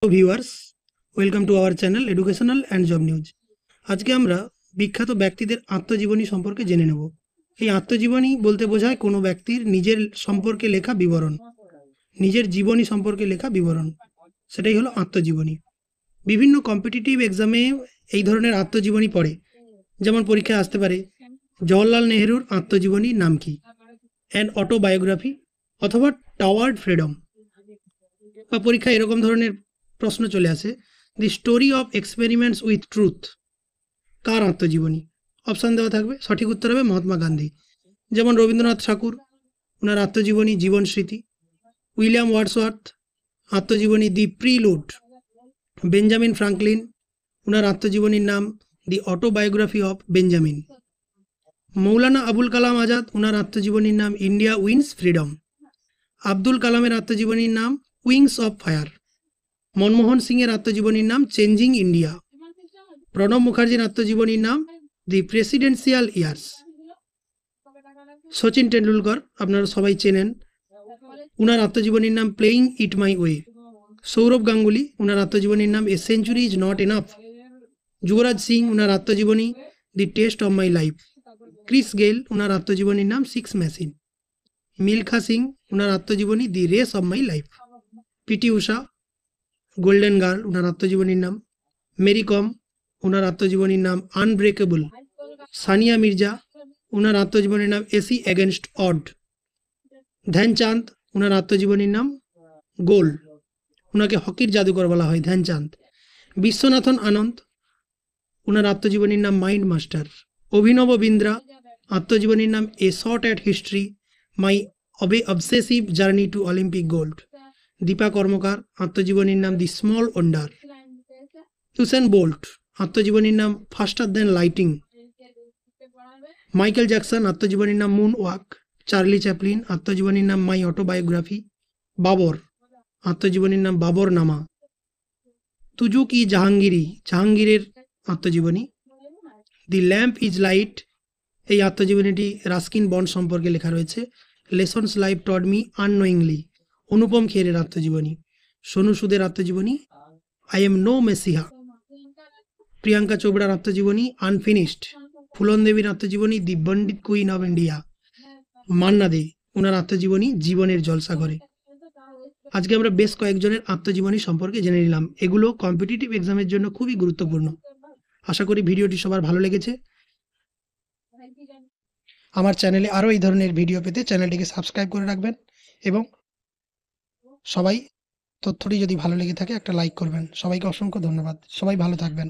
Hello viewers, welcome to our channel educational and job news. আজকে আমরা বিখ্যাত ব্যক্তিদের আত্মজীবনী সম্পর্কে জেনে নেব। এই আত্মজীবনী বলতে বোঝায় কোনো ব্যক্তির নিজের সম্পর্কে লেখা বিবরণ, নিজের জীবনী সম্পর্কে লেখা বিবরণ, সেটাই হলো আত্মজীবনী। বিভিন্ন কম্পিটিটিভ এক্সামে এই ধরনের আত্মজীবনী পড়ে, যেমন পরীক্ষায় আসতে পারে জওহরলাল নেহেরুর আত্মজীবনীর নাম কি, অ্যান অটোবায়োগ্রাফি অথবা টাওয়ার্ড ফ্রিডম। বা পরীক্ষায় এরকম ধরনের প্রশ্ন চলে আসে, the story of experiments with truth কার আত্মজীবনী? অপশান দেওয়া থাকবে, সঠিক উত্তর হবে মহাত্মা গান্ধী। যেমন রবীন্দ্রনাথ ঠাকুর, ওনার আত্মজীবনী জীবন স্মৃতি। উইলিয়াম ওয়ার্ডসওয়ার্থ, আত্মজীবনী দি প্রিলুড। বেঞ্জামিন ফ্রাঙ্কলিন, ওনার আত্মজীবনীর নাম দি autobiography of Benjamin. Maulana Abul Kalam Azad, ওনার আত্মজীবনীর নাম ইন্ডিয়া উইন্স ফ্রিডম। আব্দুল কালামের আত্মজীবনীর নাম উইংস অফ ফায়ার। মনমোহন সিংয়ের আত্মজীবনীর নাম চেঞ্জিং ইন্ডিয়া। প্রণব মুখার্জির আত্মজীবনীর নাম the presidential years. Sachin Tendulkar আপনারা সবাই চেনেন, উনার আত্মজীবনীর নাম playing it my way. Sourav Ganguly, উনার আত্মজীবনীর নাম a century is not enough. Yuvraj Singh, উনার আত্মজীবনী the test of my life. Chris Gayle, উনার আত্মজীবনীর নাম সিক্স মেশিন। মিলখা সিং, উনার আত্মজীবনী the race of my life. PT Usha, golden girl, ওনার আত্মজীবনীর নাম। মেরি কম, ওনার আত্মজীবনীর নাম আনব্রেকেবল। সানিয়া মির্জা, ওনার আত্মজীবনীর নাম এসি এগেনস্ট অড। ধ্যানচাঁদ, ওনার আত্মজীবনীর নাম গোল। ওনাকে হকির জাদুকর বলা হয় ধ্যানচাঁদ। বিশ্বনাথন আনন্দ, ওনার আত্মজীবনীর নাম মাইন্ড মাস্টার। অভিনব বিন্দ্রা, আত্মজীবনীর নাম a shot at history my obsessive journey to Olympic gold. Dipa Karmakar, আত্মজীবনীর নাম the small wonder. Usain Bolt, আত্মজীবনীর নাম faster than lightning. Michael Jackson, আত্মজীবনীর নাম মুন ওয়াক। চার্লি চ্যাপলিন, আত্মজীবনীর নাম মাই অটোবায়োগ্রাফি। বাবর, আত্মজীবনীর নাম বাবর নামা। তুজুকি জাহাঙ্গীরি, জাহাঙ্গীরের আত্মজীবনী। দি ল্যাম্প ইজ লাইট, এই আত্মজীবনীটি রাস্কিন বন্ড সম্পর্কে লেখা রয়েছে। Lessons life taught me unknowingly, Anupam খেরের আত্মজীবনী। সোনু সুদের আত্মজীবনী I am no messiah. Priyanka চোপড়ার আত্মজীবনী আনফিনিশড। ফুলন দেবীর আত্মজীবনী the bandit queen of India. Manna Dey, ওনার আত্মজীবনী জীবনের জলসাঘরে। আজকে আমরা বেশ কয়েকজনের আত্মজীবনী সম্পর্কে জেনে নিলাম। এগুলো কম্পিটিটিভ এক্সামের জন্য খুবই গুরুত্বপূর্ণ। আশা করি ভিডিওটি সবার ভালো লেগেছে। আমার চ্যানেলে আরও এই ধরনের ভিডিও পেতে চ্যানেলটিকে সাবস্ক্রাইব করে রাখবেন এবং সবাই তথ্যটি যদি ভালো লেগে থাকে একটা লাইক করবেন। সবাইকে অসংখ্য ধন্যবাদ। সবাই ভালো থাকবেন।